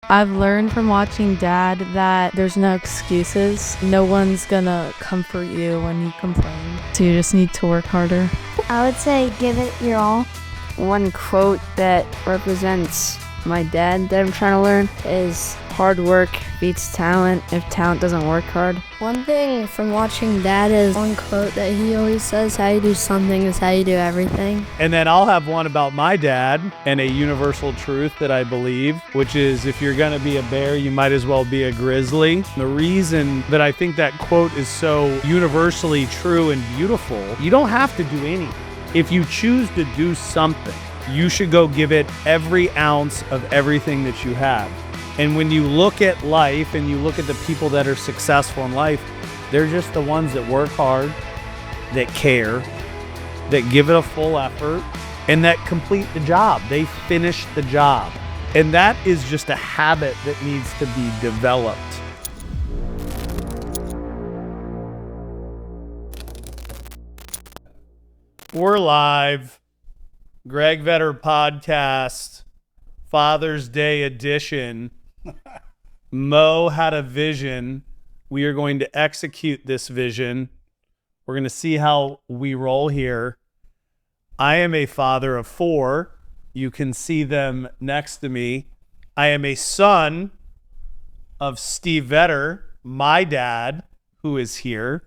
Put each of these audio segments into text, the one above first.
I've learned from watching Dad that there's no excuses. No one's gonna comfort you when you complain. So you just need to work harder. I would say give it your all. One quote that represents my dad that I'm trying to learn is hard work beats talent if talent doesn't work hard. One thing from watching Dad is one quote that he always says, how you do something is how you do everything. And then I'll have one about my dad and a universal truth that I believe, which is if you're going to be a bear, you might as well be a grizzly. The reason that I think that quote is so universally true and beautiful, you don't have to do anything. If you choose to do something, you should go give it every ounce of everything that you have. And when you look at life and you look at the people that are successful in life, they're just the ones that work hard, that care, that give it a full effort, and that complete the job. They finish the job. And that is just a habit that needs to be developed. We're live. Greg Vetter Podcast, Father's Day edition. Mo had a vision. We are going to execute this vision. We're going to see how we roll here. I am a father of 4. You can see them next to me. I am a son of Steve Vetter, my dad, who is here.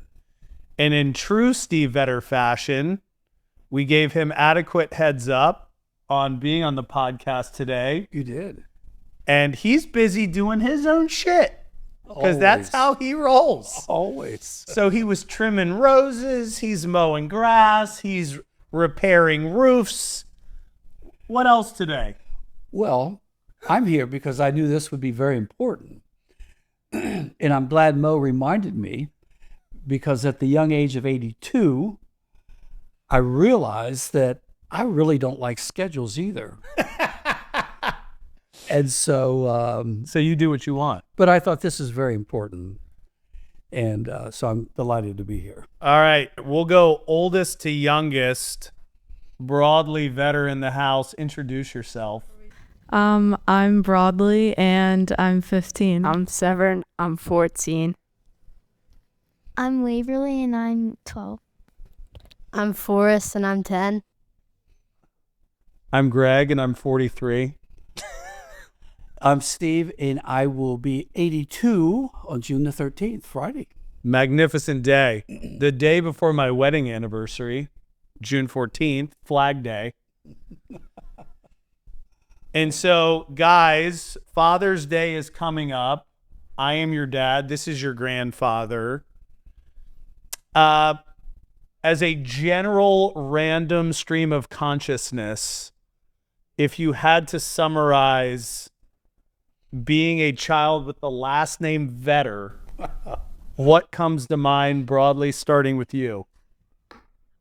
And in true Steve Vetter fashion, we gave him adequate heads up on being on the podcast today. You did. And he's busy doing his own shit because that's how he rolls. Always. So he was trimming roses. He's mowing grass. He's repairing roofs. What else today? Well, I'm here because I knew this would be very important. And I'm glad Mo reminded me because at the young age of 82, I realized that I really don't like schedules either. And so... so you do what you want. But I thought this is very important. And so I'm delighted to be here. All right. We'll go oldest to youngest. Broadly Vetter in the house. Introduce yourself. I'm Broadly and I'm 15. I'm Severn. I'm 14. I'm Waverly and I'm 12. I'm Forrest and I'm 10. I'm Greg and I'm 43. I'm Steve and I will be 82 on June the 13th, Friday. Magnificent day. The day before my wedding anniversary, June 14th, Flag Day. And so, guys, Father's Day is coming up. I am your dad. This is your grandfather. As a general random stream of consciousness, if you had to summarize being a child with the last name Vetter, what comes to mind broadly, starting with you?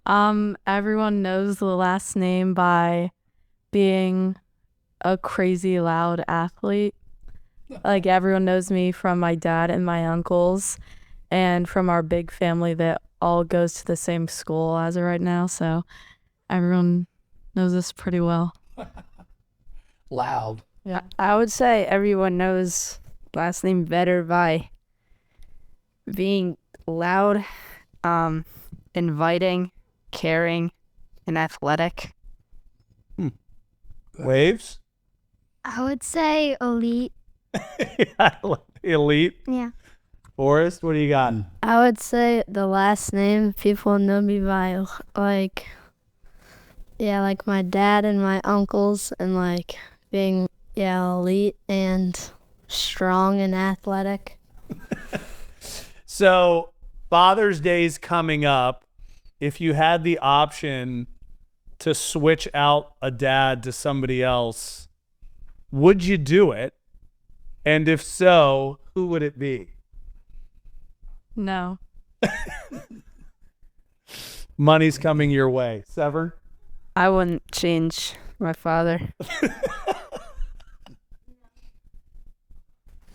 Everyone knows the last name by being a crazy loud athlete. Like everyone knows me from my dad and my uncles and from our big family that all goes to the same school as of right now. So everyone knows this pretty well. Loud. Yeah. I would say everyone knows last name Vetter by being loud, inviting, caring, and athletic. Waves? I would say elite. Elite. Yeah. Forrest, what do you got? I would say the last name people know me by, like my dad and my uncles and like being, elite and strong and athletic. So Father's Day is coming up. If you had the option to switch out a dad to somebody else, would you do it? And if so, who would it be? No. Money's coming your way. Severn? I wouldn't change my father.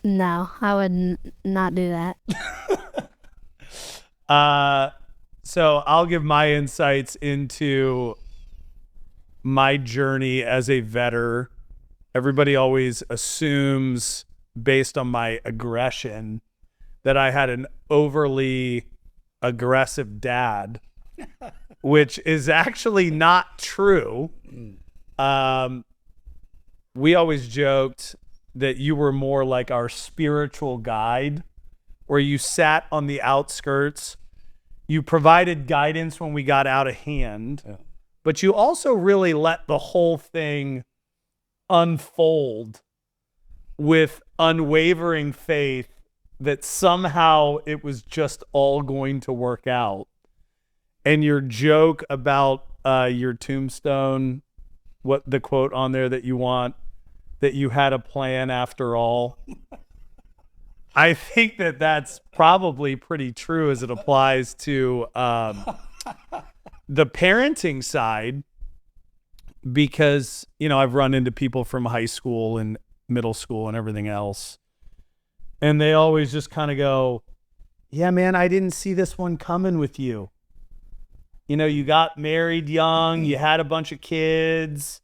No, I would not do that. So I'll give my insights into my journey as a vetter everybody always assumes, based on my aggression, that I had an overly aggressive dad, which is actually not true. We always joked that you were more like our spiritual guide, where you sat on the outskirts. You provided guidance when we got out of hand, but you also really let the whole thing unfold with unwavering faith that somehow it was just all going to work out. And your joke about your tombstone, what the quote on there that you want, that you had a plan after all. I think that that's probably pretty true as it applies to the parenting side, because, you know, I've run into people from high school and middle school and everything else, and they always just kind of go, yeah, man, I didn't see this one coming with you. You know, you got married young, you had a bunch of kids.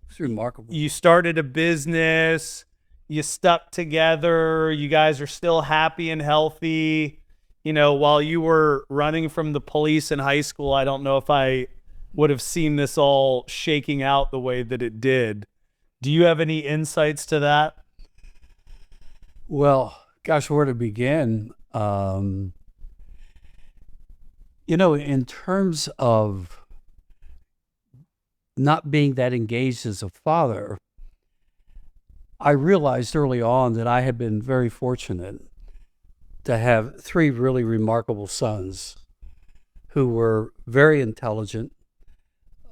It's remarkable. You started a business, you stuck together, you guys are still happy and healthy. You know, while you were running from the police in high school, I don't know if I would have seen this all shaking out the way that it did. Do you have any insights to that? Well, gosh, where to begin? You know, in terms of not being that engaged as a father, I realized early on that I had been very fortunate to have three really remarkable sons who were very intelligent,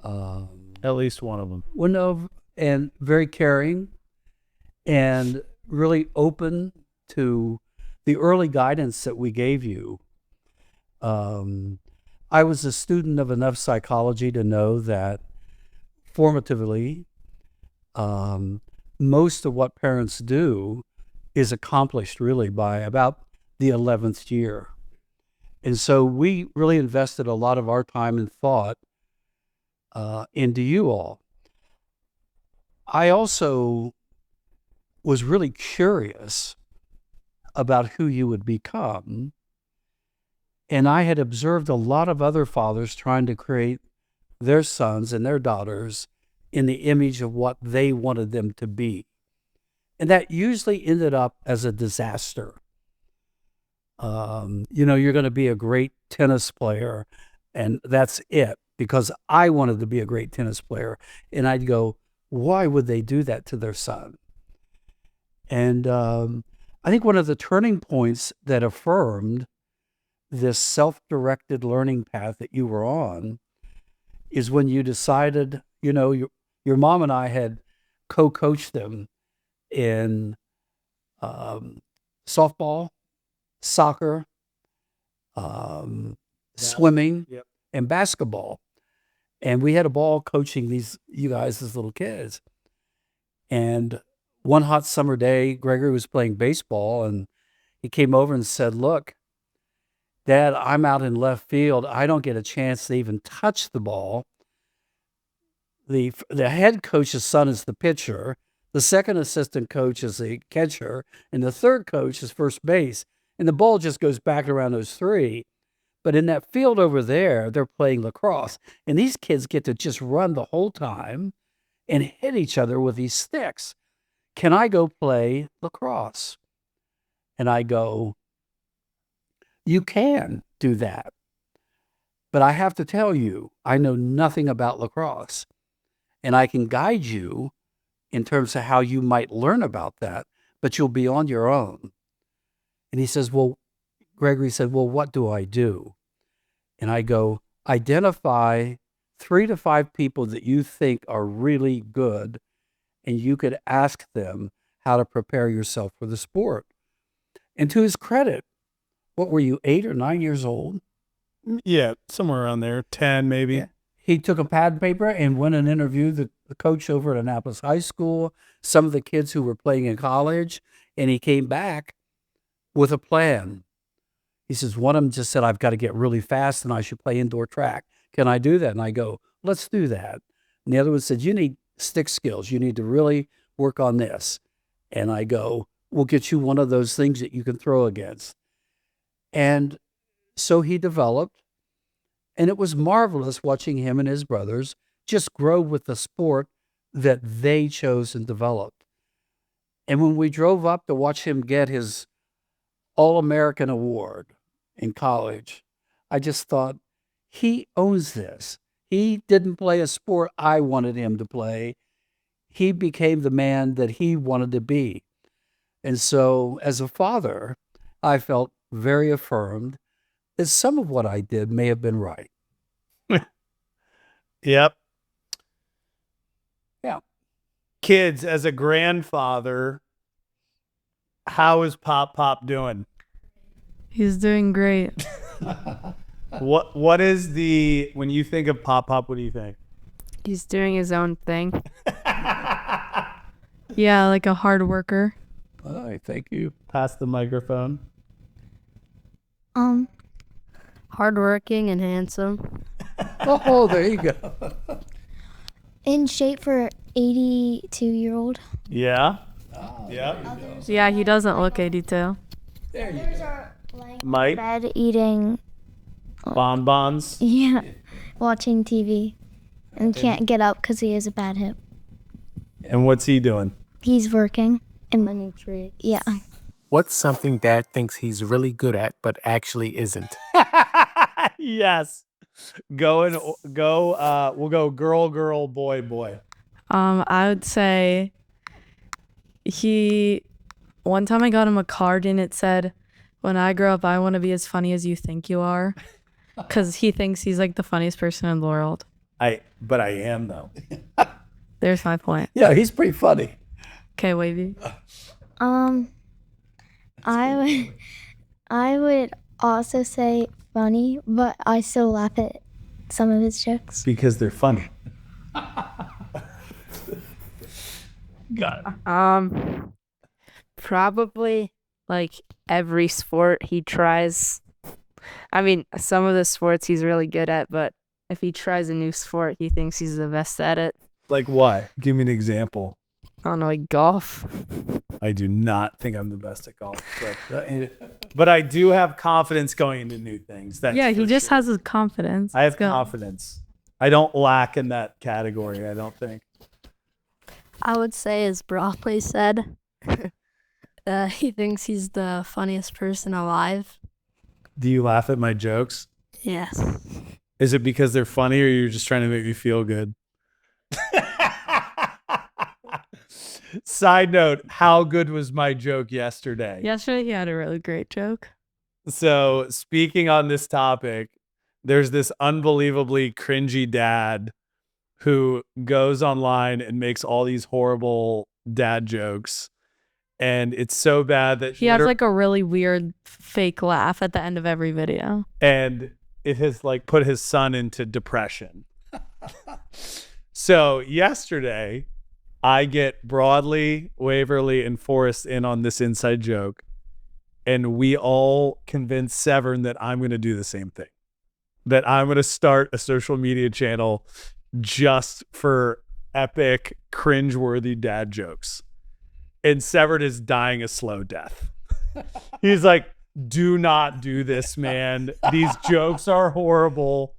At least one of them. and very caring, and really open to the early guidance that we gave you. I was a student of enough psychology to know that formatively, most of what parents do is accomplished really by about the 11th year. And so we really invested a lot of our time and thought into you all. I also was really curious about who you would become. And I had observed a lot of other fathers trying to create their sons and their daughters in the image of what they wanted them to be. And that usually ended up as a disaster. You know, you're going to be a great tennis player, and that's it, because I wanted to be a great tennis player. And I'd go, why would they do that to their son? And I think one of the turning points that affirmed this self-directed learning path that you were on is when you decided, you know, your mom and I had co-coached them in softball, soccer, swimming, Yep. and basketball. And we had a ball coaching you guys as little kids. And one hot summer day, Gregory was playing baseball, and he came over and said, look, Dad, I'm out in left field. I don't get a chance to even touch the ball. The head coach's son is the pitcher. The second assistant coach is the catcher. And the third coach is first base. And the ball just goes back around those three. But in that field over there, they're playing lacrosse. And these kids get to just run the whole time and hit each other with these sticks. Can I go play lacrosse? And I go, you can do that. But I have to tell you, I know nothing about lacrosse. And I can guide you in terms of how you might learn about that, but you'll be on your own. And he says, well, Gregory said, well, what do I do? And I go, identify 3 to 5 people that you think are really good, and you could ask them how to prepare yourself for the sport. And to his credit, what were you, 8 or 9 years old? Yeah, somewhere around there, 10 maybe. Yeah. He took a pad and paper and went and interviewed the coach over at Annapolis High School, some of the kids who were playing in college, and he came back with a plan. He says, one of them just said, I've got to get really fast and I should play indoor track. Can I do that? And I go, let's do that. And the other one said, you need stick skills. You need to really work on this. And I go, we'll get you one of those things that you can throw against. And so he developed, and it was marvelous watching him and his brothers just grow with the sport that they chose and developed. And when we drove up to watch him get his All-American award in college, I just thought, he owns this. He didn't play a sport I wanted him to play. He became the man that he wanted to be. And so as a father, I felt very affirmed that some of what I did may have been right. Yep. Yeah. Kids, as a grandfather, how is Pop doing? He's doing great. What is the, when you think of Pop, what do you think? He's doing his own thing. Yeah, like a hard worker. All right, thank you. Pass the microphone. Hardworking and handsome. Oh, there you go. In shape for 82-year-old. Yeah. Yeah. Yeah, he doesn't look 82. There you Others go. are lying Mike, in bed eating, bonbons. yeah, watching TV, and can't get up because he has a bad hip. And what's he doing? He's working. And Many treats. yeah, What's something Dad thinks he's really good at but actually isn't? Yes. We'll go girl, boy. I would say one time I got him a card and it said, when I grow up, I want to be as funny as you think you are. Because he thinks he's like the funniest person in the world. But I am though. There's my point. Yeah, he's pretty funny. Okay, Wavy. I would also say funny, but I still laugh at some of his jokes. Because they're funny. Got it. Probably like every sport he tries. I mean, some of the sports he's really good at, but if he tries a new sport, he thinks he's the best at it. Like what? Give me an example. I don't know, like golf. I do not think I'm the best at golf, but I do have confidence going into new things. That's Yeah, he for just sure. has his confidence. I have Let's go. confidence. I don't lack in that category, I don't think. I would say, as Broccoli said, he thinks he's the funniest person alive. Do you laugh at my jokes? Yes. Is it because they're funny or you're just trying to make me feel good? Side note, how good was my joke yesterday? Yesterday, he had a really great joke. So, speaking on this topic, there's this unbelievably cringy dad who goes online and makes all these horrible dad jokes. And it's so bad that He has like a really weird fake laugh at the end of every video. and it has like put his son into depression. So yesterday, I get Broadly, Waverly, and Forrest in on this inside joke, and we all convince Severn that I'm going to do the same thing, that I'm going to start a social media channel just for epic, cringeworthy dad jokes. And Severn is dying a slow death. He's like, do not do this, man. These jokes are horrible.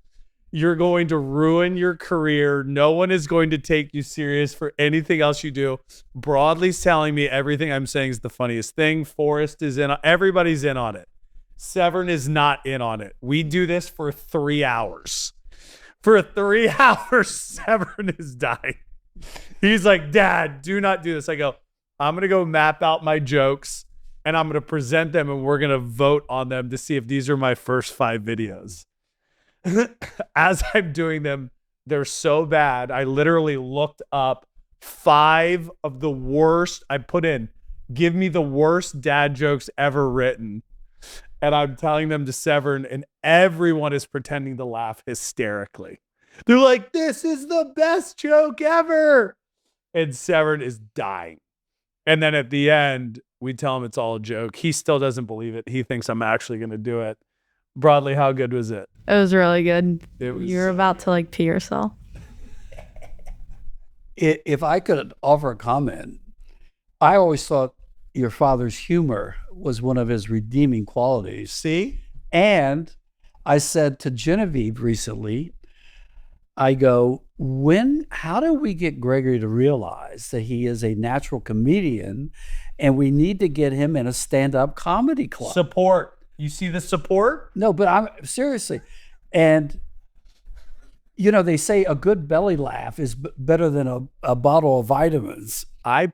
You're going to ruin your career. No one is going to take you serious for anything else you do. Broadly's telling me everything I'm saying is the funniest thing. Forrest is in. Everybody's in on it. Severn is not in on it. We do this for 3 hours. For 3 hours, Severn is dying. He's like, Dad, do not do this. I go, I'm going to go map out my jokes and I'm going to present them and we're going to vote on them to see if these are my first 5 videos. As I'm doing them, they're so bad. I literally looked up 5 of the worst. I put in, give me the worst dad jokes ever written. And I'm telling them to Severn, and everyone is pretending to laugh hysterically. They're like, this is the best joke ever. And Severn is dying. And then at the end, we tell him it's all a joke. He still doesn't believe it. He thinks I'm actually going to do it. Broadly, how good was it? It was really good. It was You're about to like pee yourself. If I could offer a comment, I always thought your father's humor was one of his redeeming qualities. See? And I said to Genevieve recently, I go, how do we get Gregory to realize that he is a natural comedian and we need to get him in a stand-up comedy club? Support. You see the support? No, but I'm seriously. And they say a good belly laugh is better than a bottle of vitamins. I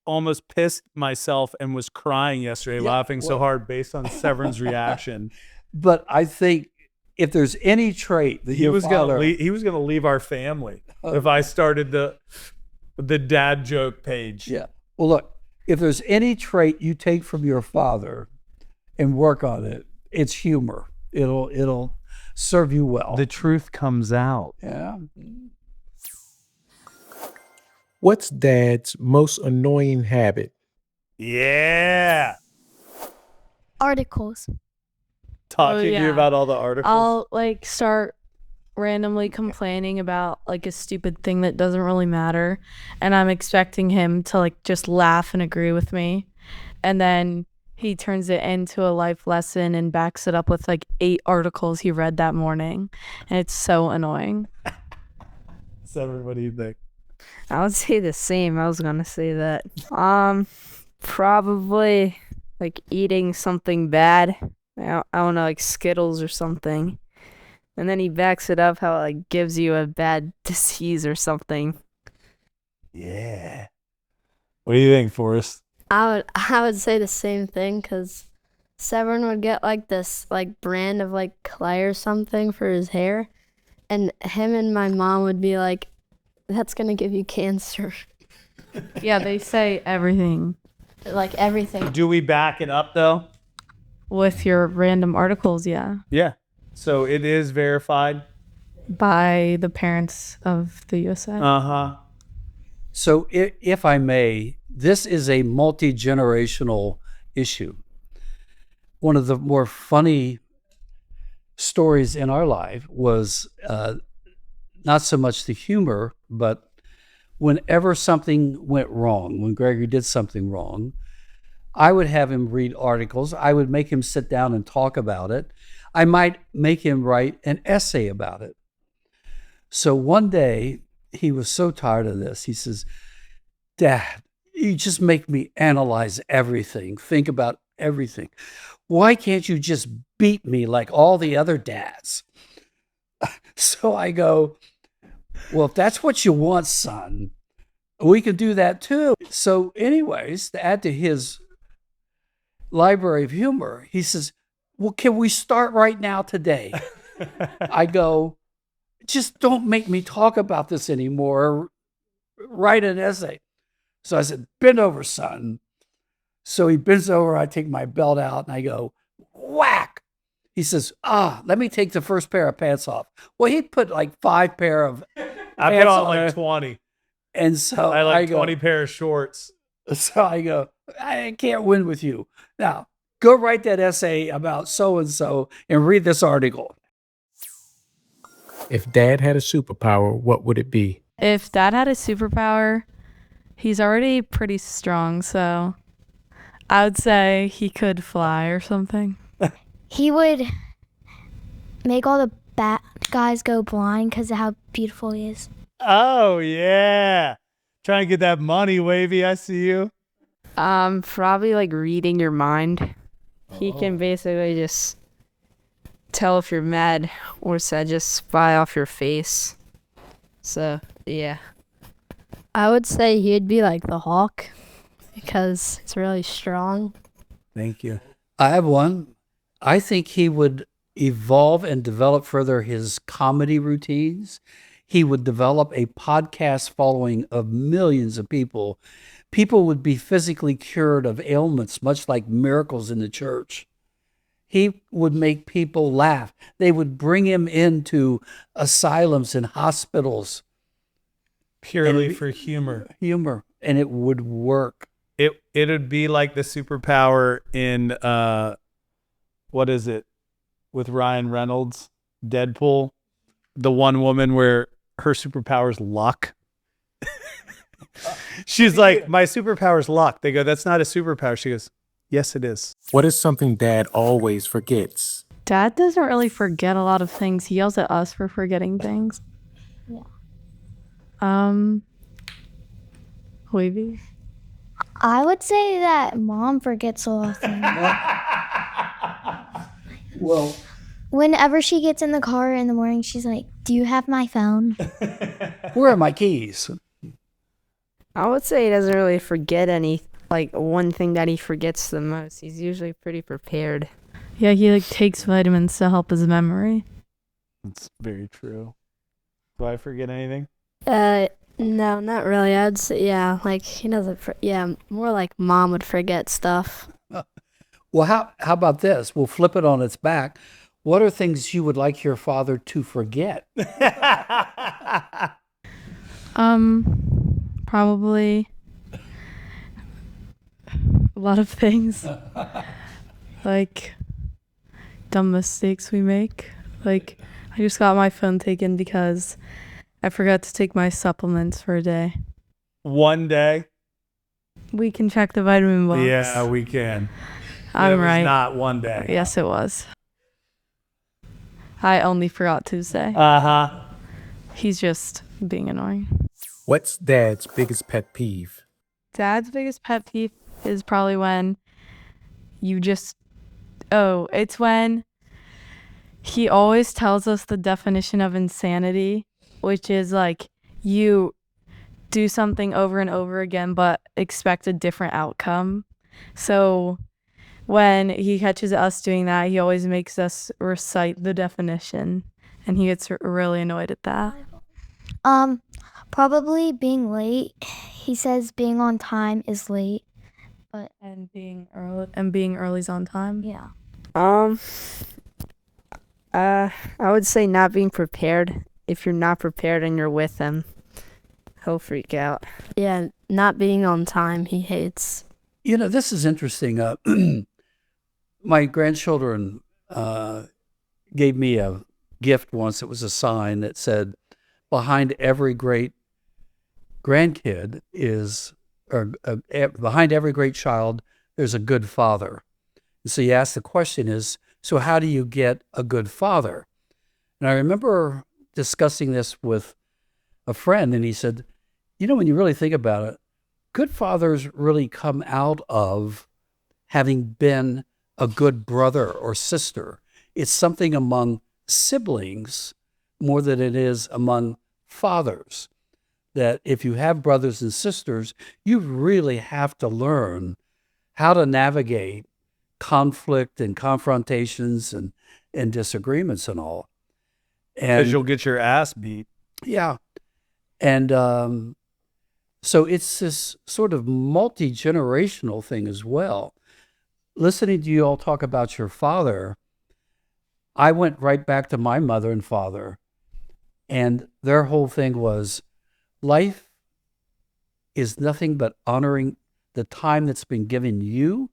almost pissed myself and was crying yesterday, laughing so hard based on Severin's reaction. But I think if there's any trait that he was gonna leave our family if I started the dad joke page. Yeah. Well, look, if there's any trait you take from your father and work on it, it's humor. It'll serve you well. The truth comes out. Yeah. What's Dad's most annoying habit? Yeah. Articles. Talking to yeah. you about all the articles. I'll like start randomly complaining about like a stupid thing that doesn't really matter, and I'm expecting him to like just laugh and agree with me, and then he turns it into a life lesson and backs it up with like 8 articles he read that morning, and it's so annoying. Severin, what do you think? I would say the same. I was gonna say that. Probably like eating something bad. I don't know, like Skittles or something. And then he backs it up how it like gives you a bad disease or something. Yeah. What do you think, Forrest? I would say the same thing, because Severin would get like this like brand of like clay or something for his hair, and him and my mom would be like, that's gonna give you cancer. Yeah, they say everything Like everything. Do we back it up though? with your random articles, yeah, Yeah. So it is verified. by the parents of the USA. Uh-huh. So if I may, this is a multi-generational issue. One of the more funny stories in our life was not so much the humor, but whenever something went wrong, when Gregory did something wrong, I would have him read articles. I would make him sit down and talk about it. I might make him write an essay about it. So one day, he was so tired of this. He says, Dad, you just make me analyze everything, think about everything. Why can't you just beat me like all the other dads? So I go, well, if that's what you want, son, we can do that too. So anyways, to add to his library of humor, he says, well, can we start right now today? I go, just don't make me talk about this anymore. Write an essay. So I said, bend over, son. So he bends over, I take my belt out and I go, whack. He says, let me take the first pair of pants off. Well, he'd put like 5 pair of I put on like 20. And so I like I go, 20 pair of shorts. So I go, I can't win with you. Now, go write that essay about so-and-so and read this article. If Dad had a superpower, what would it be? If Dad had a superpower, he's already pretty strong, so I would say he could fly or something. He would make all the bad guys go blind because of how beautiful he is. Oh, yeah. Trying to get that money, Wavy. I see you. Probably like reading your mind. He can basically just tell if you're mad or sad, just spy off your face. So, yeah. I would say he'd be like the Hawk, because it's really strong. Thank you. I have one. I think he would evolve and develop further his comedy routines. He would develop a podcast following of millions of people. People would be physically cured of ailments, much like miracles in the church. He would make people laugh. They would bring him into asylums and hospitals. Purely for humor. Humor. And it would work. It'd be like the superpower in what is it? With Ryan Reynolds, Deadpool. The one woman where her superpower is luck. She's like, my superpower is luck. They go, that's not a superpower. She goes, yes, it is. What is something Dad always forgets? Dad doesn't really forget a lot of things. He yells at us for forgetting things. Yeah. Maybe. I would say that Mom forgets a lot of things. Well, Whenever she gets in the car in the morning, she's like, "Do you have my phone?" where are my keys? I would say he doesn't really forget any, like, one thing that he forgets the most. He's usually pretty prepared. Yeah, he like takes vitamins to help his memory. That's very true. Do I forget anything? No, not really. I'd say, yeah, like he doesn't, more like Mom would forget stuff. Well, how about this? We'll flip it on its back. What are things you would like your father to forget? Probably a lot of things. Like dumb mistakes we make. Like I just got my phone taken because I forgot to take my supplements for a day. One day? We can check the vitamin box. Yeah, we can. I'm It was right. not one day. Yes, it was. I only forgot Tuesday. Uh-huh. He's just being annoying. What's Dad's biggest pet peeve? Dad's biggest pet peeve is probably when it's when he always tells us the definition of insanity, which is like you do something over and over again but expect a different outcome. So when he catches us doing that, he always makes us recite the definition, and he gets really annoyed at that. Probably being late. He says being on time is late. And being early's on time. Yeah. I would say not being prepared. If you're not prepared and you're with him, he'll freak out. Yeah, not being on time, he hates. You know, this is interesting. My grandchildren gave me a gift once. It was a sign that said, behind every great grandkid behind every great child, there's a good father. And so you ask the question is, so how do you get a good father? And I remember discussing this with a friend, and he said, you know, when you really think about it, good fathers really come out of having been a good brother or sister. It's something among siblings more than it is among fathers. That if you have brothers and sisters, you really have to learn how to navigate conflict and confrontations and disagreements and all. Because And you'll get your ass beat. yeah. And so it's this sort of multi-generational thing as well. Listening to you all talk about your father, I went right back to my mother and father, and their whole thing was life is nothing but honoring the time that's been given you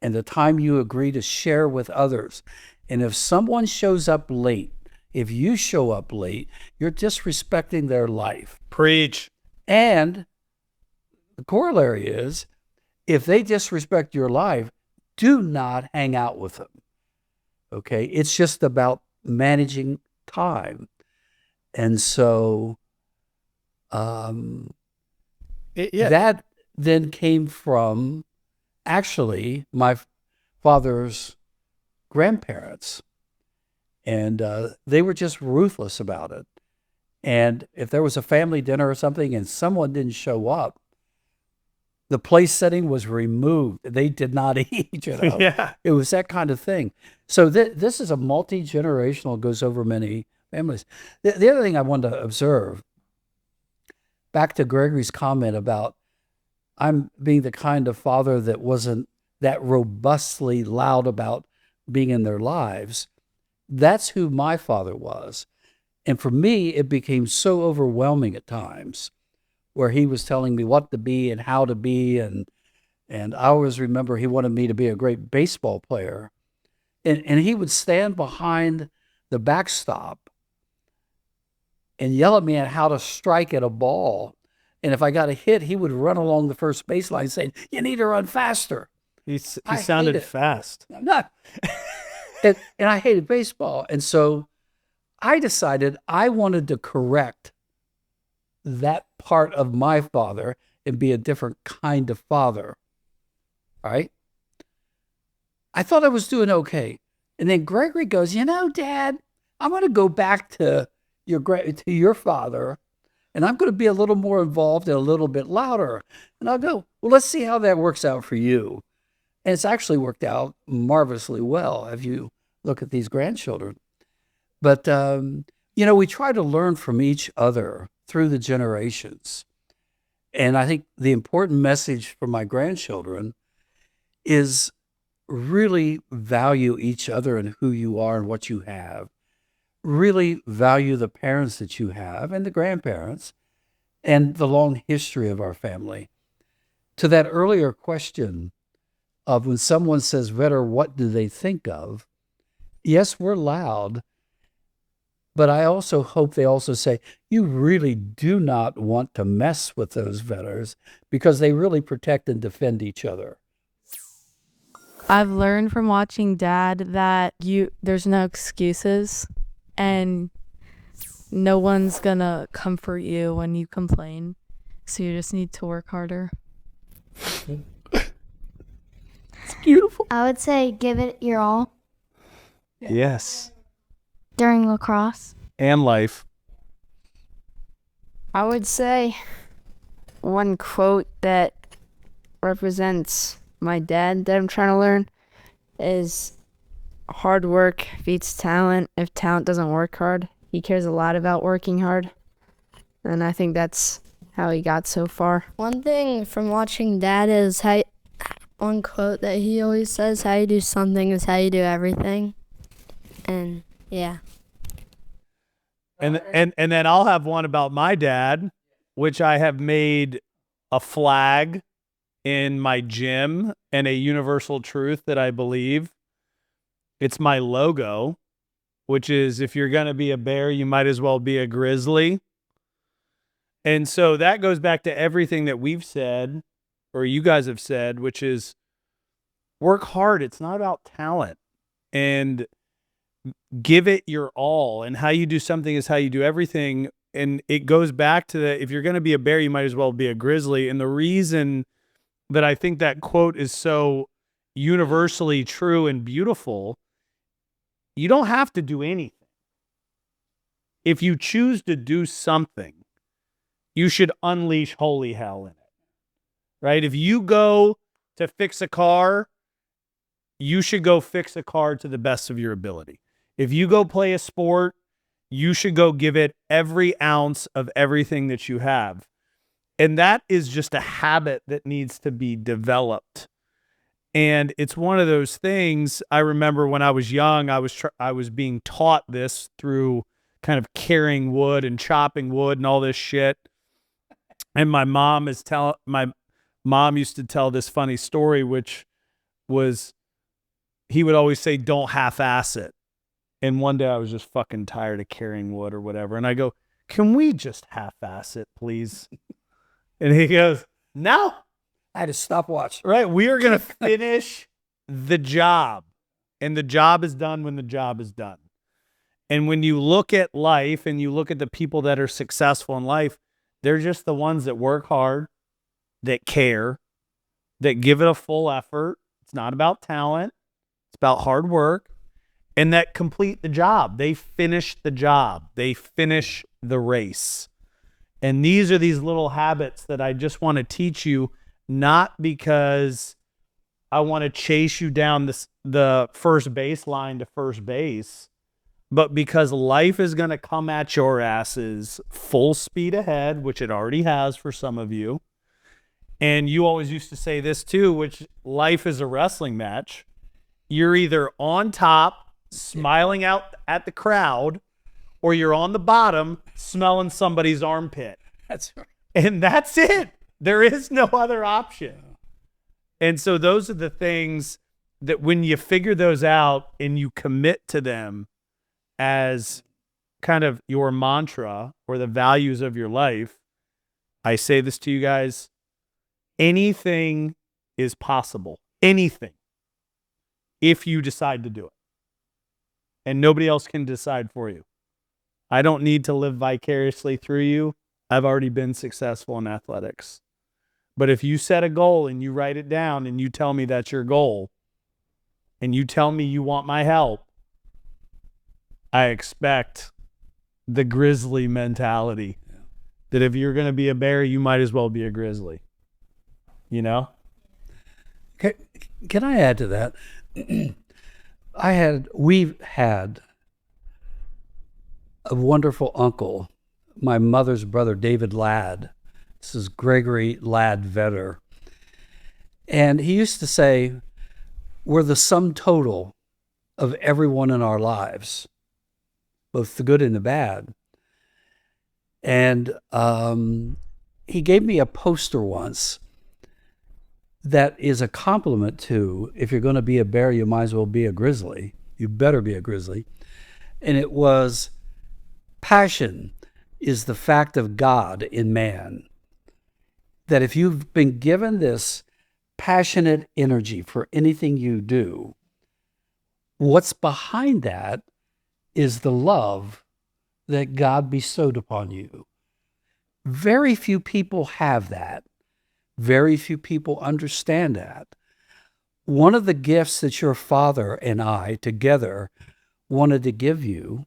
and the time you agree to share with others. And if someone shows up late, if you show up late, you're disrespecting their life. Preach. And the corollary is, if they disrespect your life, do not hang out with them. Okay? It's just about managing time. And so that then came from actually my father's grandparents. And they were just ruthless about it. And if there was a family dinner or something and someone didn't show up, the place setting was removed. They did not eat, you know. Yeah. It was that kind of thing. So this is a multi-generational, goes over many families. The other thing I wanted to observe, back to Gregory's comment about I'm being the kind of father that wasn't that robustly loud about being in their lives. That's who my father was. And for me, it became so overwhelming at times where he was telling me what to be and how to be. And I always remember he wanted me to be a great baseball player. And he would stand behind the backstop and yell at me at how to strike at a ball. And if I got a hit, he would run along the first baseline saying, "You need to run faster." He I sounded hate it. fast. I'm not. and I hated baseball. And so I decided I wanted to correct that part of my father and be a different kind of father. Right? I thought I was doing okay. And then Gregory goes, Dad, I'm going to go back to your father, and I'm going to be a little more involved and a little bit louder. And I'll go, well, let's see how that works out for you. And it's actually worked out marvelously well if you look at these grandchildren. But, we try to learn from each other through the generations. And I think the important message for my grandchildren is really value each other and who you are and what you have. Really value the parents that you have and the grandparents and the long history of our family. To that earlier question of when someone says better, what do they think of? Yes, we're loud, but I also hope they also say, you really do not want to mess with those vetters because they really protect and defend each other. I've learned from watching Dad that there's no excuses and no one's gonna comfort you when you complain. So you just need to work harder. It's beautiful. I would say give it your all Yes. during lacrosse. And life. I would say one quote that represents my dad that I'm trying to learn is hard work beats talent. If talent doesn't work hard, he cares a lot about working hard. And I think that's how he got so far. One thing from watching Dad is one quote that he always says, how you do something is how you do everything. And yeah. And then I'll have one about my dad, which I have made a flag in my gym and a universal truth that I believe. It's my logo, which is if you're going to be a bear, you might as well be a grizzly. And so that goes back to everything that we've said, or you guys have said, which is work hard. It's not about talent. And give it your all. And how you do something is how you do everything. And it goes back to that if you're going to be a bear, you might as well be a grizzly. And the reason that I think that quote is so universally true and beautiful, you don't have to do anything. If you choose to do something, you should unleash holy hell in it, right? If you go to fix a car, you should go fix a car to the best of your ability. If you go play a sport, you should go give it every ounce of everything that you have. And that is just a habit that needs to be developed. And it's one of those things. I remember when I was young, I was being taught this through kind of carrying wood and chopping wood and all this shit. And my mom used to tell this funny story, which was he would always say, "Don't half-ass it." And one day I was just fucking tired of carrying wood or whatever. And I go, "Can we just half-ass it, please?" And he goes, "No." I had a stopwatch. Right. We are going to finish the job. And the job is done when the job is done. And when you look at life and you look at the people that are successful in life, they're just the ones that work hard, that care, that give it a full effort. It's not about talent. It's about hard work. And that complete the job. They finish the job. They finish the race. And these are these little habits that I just want to teach you, not because I want to chase you down the first baseline to first base, but because life is going to come at your asses full speed ahead, which it already has for some of you. And you always used to say this too, which life is a wrestling match. You're either on top, smiling out at the crowd, or you're on the bottom, smelling somebody's armpit. That's right. And that's it. There is no other option. And so those are the things that when you figure those out and you commit to them as kind of your mantra or the values of your life, I say this to you guys. Anything is possible. Anything. If you decide to do it. And nobody else can decide for you. I don't need to live vicariously through you. I've already been successful in athletics. But if you set a goal and you write it down and you tell me that's your goal and you tell me you want my help, I expect the grizzly mentality that if you're going to be a bear, you might as well be a grizzly. You know? Can I add to that? We've had a wonderful uncle, my mother's brother, David Ladd. This is Gregory Ladd Vetter. And he used to say, we're the sum total of everyone in our lives, both the good and the bad. And he gave me a poster once that is a compliment to, if you're going to be a bear, you might as well be a grizzly. You better be a grizzly. And it was, passion is the fact of God in man. That if you've been given this passionate energy for anything you do, what's behind that is the love that God bestowed upon you. Very few people have that. Very few people understand that. One of the gifts that your father and I together wanted to give you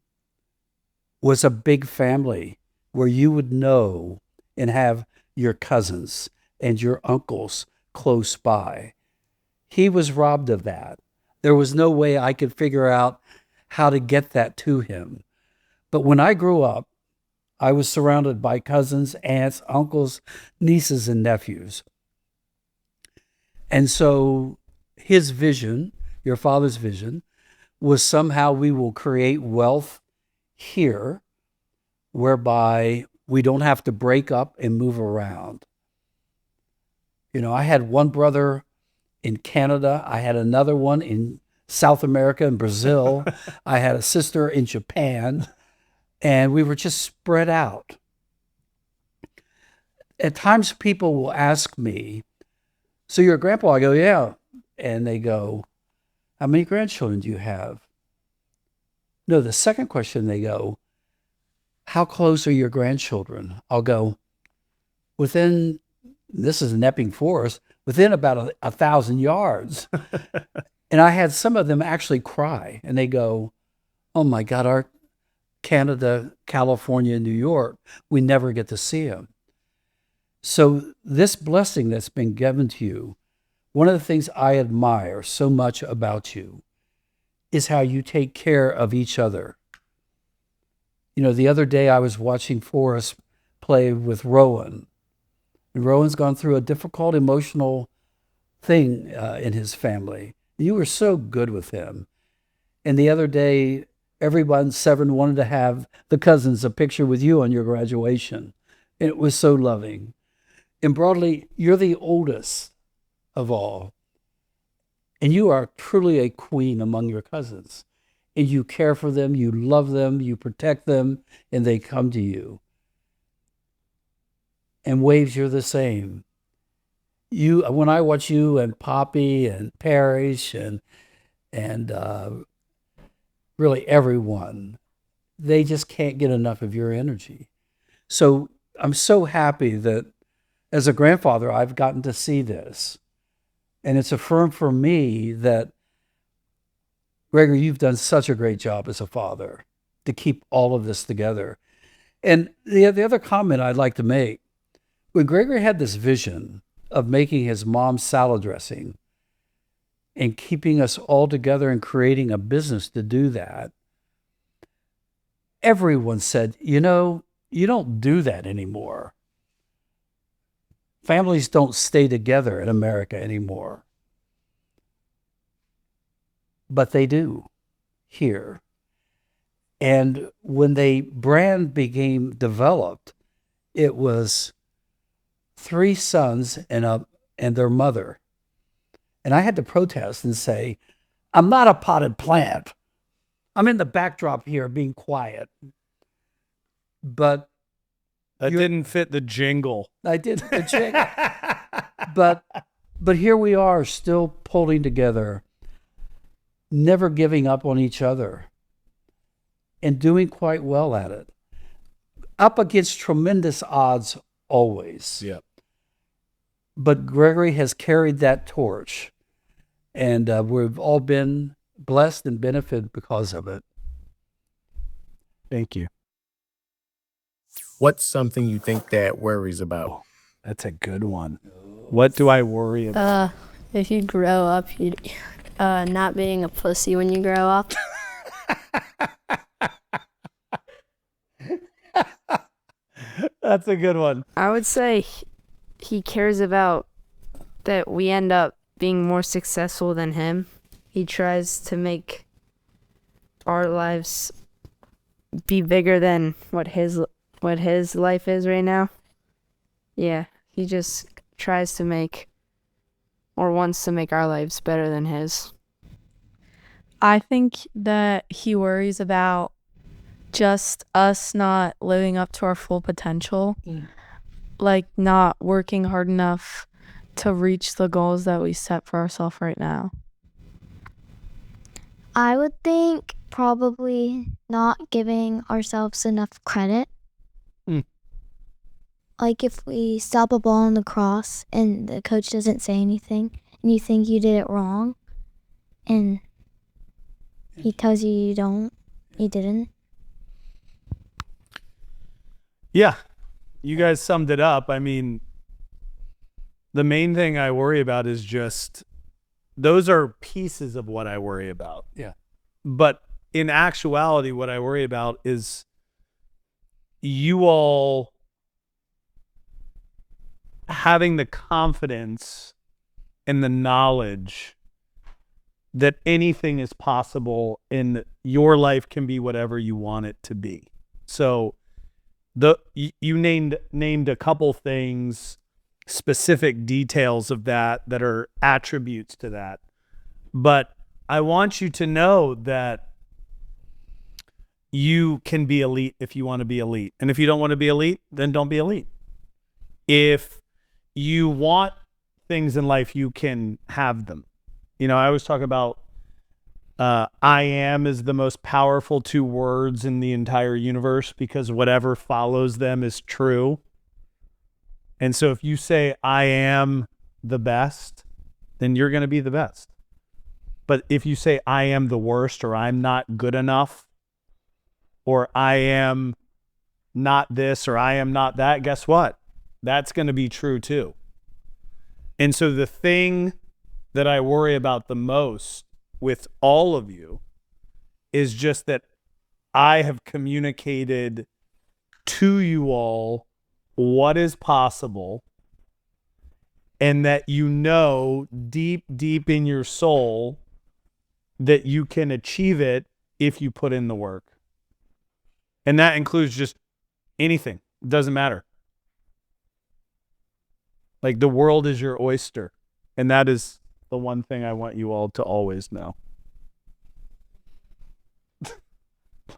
was a big family where you would know and have your cousins and your uncles close by. He was robbed of that. There was no way I could figure out how to get that to him. But when I grew up, I was surrounded by cousins, aunts, uncles, nieces, and nephews. And so his vision, your father's vision, was somehow we will create wealth here whereby we don't have to break up and move around. You know, I had one brother in Canada. I had another one in South America and Brazil. I had a sister in Japan. And we were just spread out. At times people will ask me, so you're a grandpa? I go, yeah. And they go, how many grandchildren do you have? No, the second question they go, how close are your grandchildren? I'll go, within, this is an Epping Forest, within about 1,000 yards. And I had some of them actually cry. And they go, oh my God, our Canada, California, New York, we never get to see them. So this blessing that's been given to you, one of the things I admire so much about you is how you take care of each other. You know, the other day I was watching Forrest play with Rowan. And Rowan's gone through a difficult emotional thing in his family. You were so good with him. And the other day, everyone, Severn, wanted to have the cousins a picture with you on your graduation. And it was so loving. And broadly, you're the oldest of all. And you are truly a queen among your cousins. And you care for them, you love them, you protect them, and they come to you. And Waves, you're the same. When I watch you and Poppy and Parrish and really everyone, they just can't get enough of your energy. So I'm so happy that as a grandfather, I've gotten to see this. And it's affirmed for me that, Gregory, you've done such a great job as a father to keep all of this together. And the other comment I'd like to make, when Gregory had this vision of making his mom's salad dressing and keeping us all together and creating a business to do that, everyone said, you know, you don't do that anymore. Families don't stay together in America anymore. But they do here. And when the brand became developed, it was 3 sons and their mother. And I had to protest and say, I'm not a potted plant. I'm in the backdrop here being quiet. But That didn't fit the jingle. I did the check. But here we are still pulling together, never giving up on each other, and doing quite well at it. Up against tremendous odds always. Yeah. But Gregory has carried that torch, and we've all been blessed and benefited because of it. Thank you. What's something you think Dad worries about? That's a good one. What do I worry about? If you grow up, you not being a pussy when you grow up. That's a good one. I would say he cares about that we end up being more successful than him. He tries to make our lives be bigger than what his life is right now. Yeah, he just tries to make or wants to make our lives better than his. I think that he worries about just us not living up to our full potential, like not working hard enough to reach the goals that we set for ourselves right now. I would think probably not giving ourselves enough credit. Like if we stop a ball on the cross and the coach doesn't say anything and you think you did it wrong and he tells you you didn't. Yeah, you guys summed it up. I mean, the main thing I worry about is just those are pieces of what I worry about. Yeah. But in actuality, what I worry about is you all having the confidence and the knowledge that anything is possible and your life can be whatever you want it to be. So you named a couple things, specific details of that are attributes to that. But I want you to know that you can be elite if you want to be elite. And if you don't want to be elite, then don't be elite. If you want things in life, you can have them. You know, I always talk about I am is the most powerful two words in the entire universe because whatever follows them is true. And so if you say I am the best, then you're going to be the best. But if you say I am the worst or I'm not good enough or I am not this or I am not that, guess what? That's going to be true too. And so the thing that I worry about the most with all of you is just that I have communicated to you all what is possible and that you know deep, deep in your soul that you can achieve it if you put in the work. And that includes just anything. It doesn't matter. Like the world is your oyster. And that is the one thing I want you all to always know.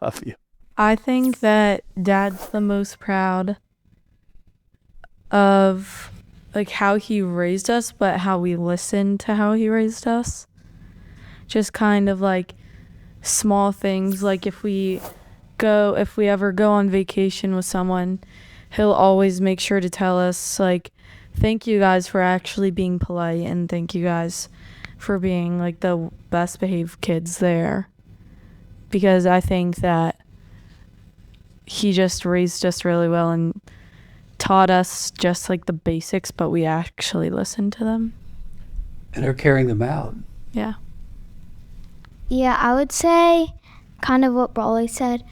Love you. I think that Dad's the most proud of like how he raised us, but how we listened to how he raised us. Just kind of like small things, like if we ever go on vacation with someone, he'll always make sure to tell us like, thank you guys for actually being polite and thank you guys for being like the best behaved kids there. Because I think that he just raised us really well and taught us just like the basics, but we actually listened to them. And they're carrying them out. Yeah. Yeah, I would say kind of what Brawley said.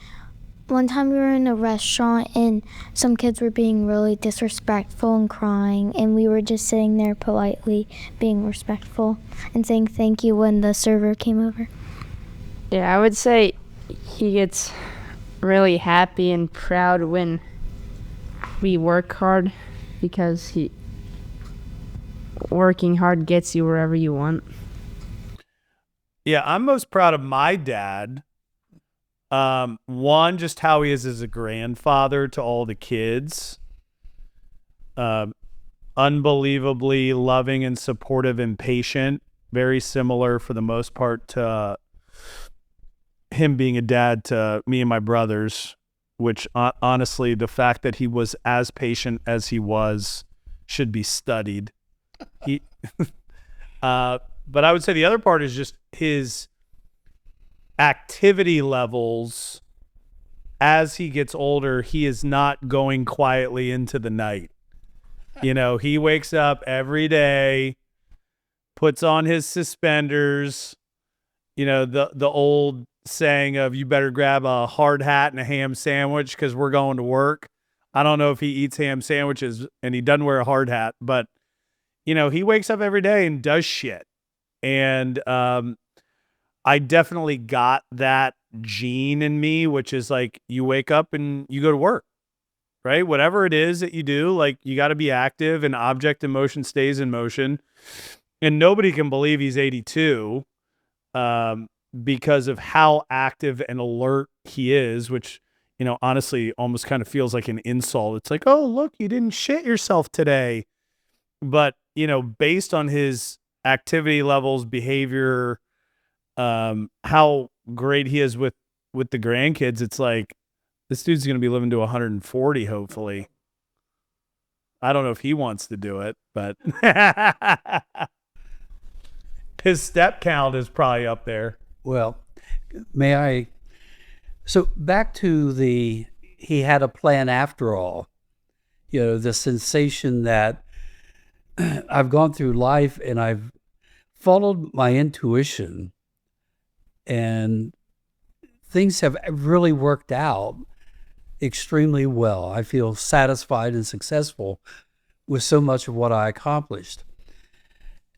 One time we were in a restaurant and some kids were being really disrespectful and crying, and we were just sitting there politely being respectful and saying thank you when the server came over. Yeah, I would say he gets really happy and proud when we work hard because working hard gets you wherever you want. Yeah, I'm most proud of my dad. One, just how he is as a grandfather to all the kids. unbelievably loving and supportive and patient, very similar for the most part to him being a dad to me and my brothers, which honestly, the fact that he was as patient as he was should be studied. He, but I would say the other part is just his activity levels. As he gets older, he is not going quietly into the night. You know, he wakes up every day, puts on his suspenders, you know, the old saying of you better grab a hard hat and a ham sandwich because we're going to work. I don't know if he eats ham sandwiches and he doesn't wear a hard hat, but, you know, he wakes up every day and does shit. And I definitely got that gene in me, which is like you wake up and you go to work, right? Whatever it is that you do, like you got to be active, and object in motion stays in motion. And nobody can believe he's 82 because of how active and alert he is, which, you know, honestly almost kind of feels like an insult. It's like, oh, look, you didn't shit yourself today. But, you know, based on his activity levels, behavior, how great he is with the grandkids, it's like this dude's going to be living to 140, hopefully. I don't know if he wants to do it, but his step count is probably up there. Well, may I? So back to he had a plan after all. You know, the sensation that I've gone through life and I've followed my intuition, and things have really worked out extremely well. I feel satisfied and successful with so much of what I accomplished.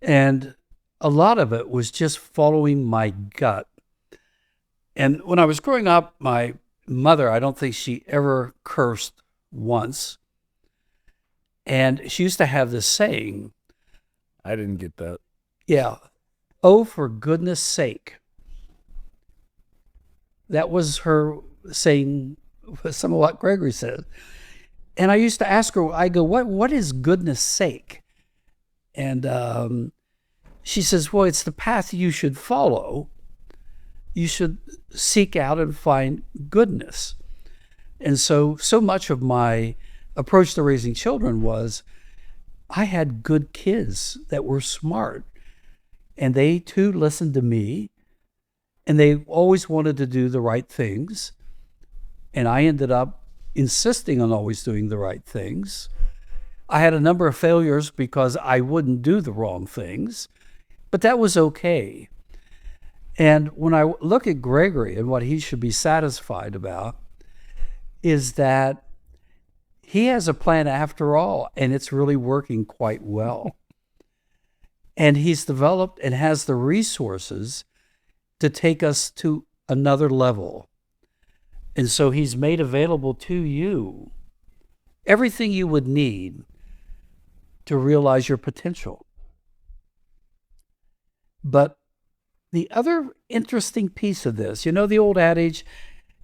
And a lot of it was just following my gut. And when I was growing up, my mother, I don't think she ever cursed once. And she used to have this saying. I didn't get that. Yeah. Oh, for goodness sake. That was her saying some of what Gregory said. And I used to ask her, I go, what is goodness sake? And she says, well, it's the path you should follow. You should seek out and find goodness. And so much of my approach to raising children was I had good kids that were smart, and they too listened to me, and they always wanted to do the right things. And I ended up insisting on always doing the right things. I had a number of failures because I wouldn't do the wrong things, but that was okay. And when I look at Gregory and what he should be satisfied about is that he has a plan after all, and it's really working quite well. And he's developed and has the resources to take us to another level. And so he's made available to you everything you would need to realize your potential. But the other interesting piece of this, you know the old adage,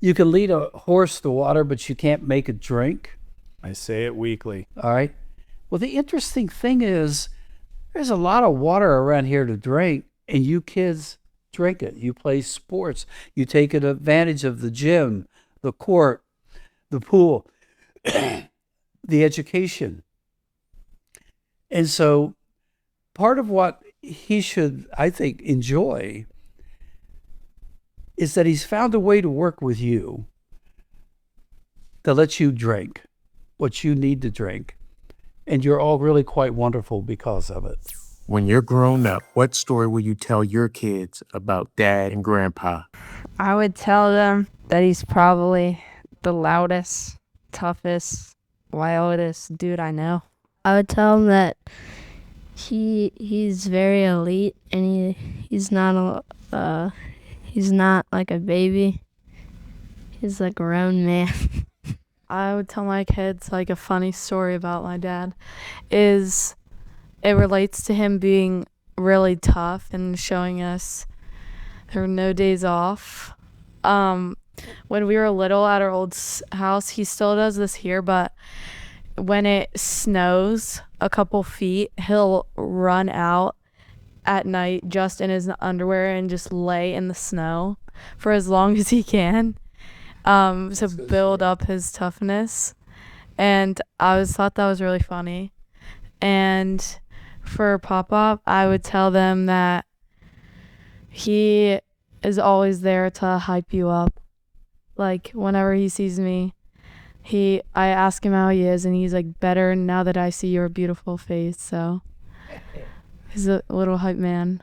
you can lead a horse to water, but you can't make it drink? I say it weekly. All right. Well, the interesting thing is there's a lot of water around here to drink, and you kids drink it. You play sports. You take advantage of the gym, the court, the pool, the education. And so part of what he should, I think, enjoy is that he's found a way to work with you to let you drink what you need to drink. And you're all really quite wonderful because of it. When you're grown up, what story will you tell your kids about Dad and Grandpa? I would tell them that he's probably the loudest, toughest, wildest dude I know. I would tell him that he's very elite, and he's not like a baby. He's like a grown man. I would tell my kids like a funny story about my dad is it relates to him being really tough and showing us there are no days off. When we were little at our old house, he still does this here, but when it snows a couple feet, he'll run out at night just in his underwear and just lay in the snow for as long as he can, to build up his toughness. And I thought that was really funny. And for Pop-Pop, I would tell them that he is always there to hype you up. Like, whenever he sees me, I ask him how he is, and he's like, better now that I see your beautiful face. So he's a little hype man.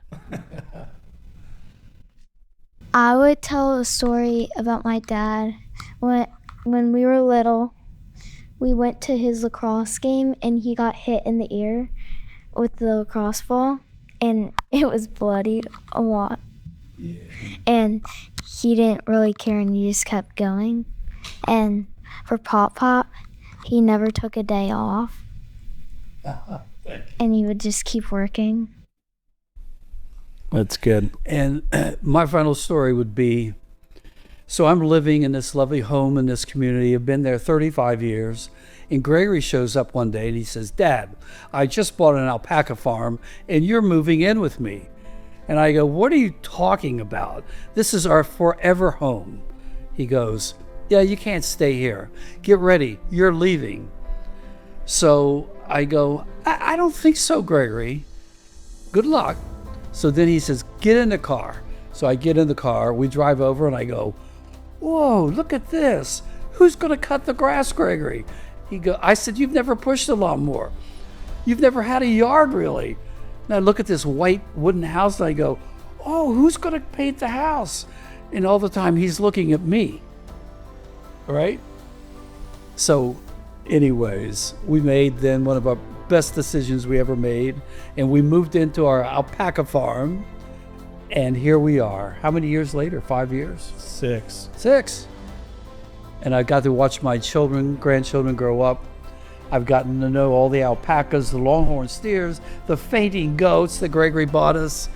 I would tell a story about my dad. When we were little, we went to his lacrosse game, and he got hit in the ear with the lacrosse ball, and it was bloody a lot. Yeah. And he didn't really care, and he just kept going. And for Pop, he never took a day off, and he would just keep working. That's good. And my final story would be, so I'm living in this lovely home in this community. I've been there 35 years. And Gregory shows up one day and he says, Dad, I just bought an alpaca farm and you're moving in with me. And I go, what are you talking about? This is our forever home. He goes, yeah, you can't stay here. Get ready. You're leaving. So I go, I don't think so, Gregory. Good luck. So then he says, get in the car. So I get in the car. We drive over and I go, whoa, look at this. Who's going to cut the grass, Gregory? I said, you've never pushed a lawnmower. You've never had a yard, really. And I look at this white wooden house and I go, oh, who's going to paint the house? And all the time he's looking at me. Right? So anyways, we made then one of our best decisions we ever made. And we moved into our alpaca farm. And here we are. How many years later? 5 years? 6. And I got to watch my grandchildren grow up. I've gotten to know all the alpacas, the longhorn steers, the fainting goats that Gregory bought us,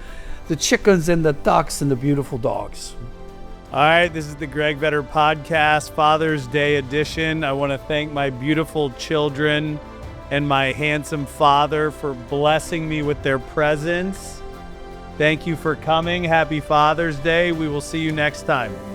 the chickens and the ducks and the beautiful dogs. All right, this is the Greg Better Podcast, Father's Day edition. I want to thank my beautiful children and my handsome father for blessing me with their presence. Thank you for coming. Happy Father's Day. We will see you next time.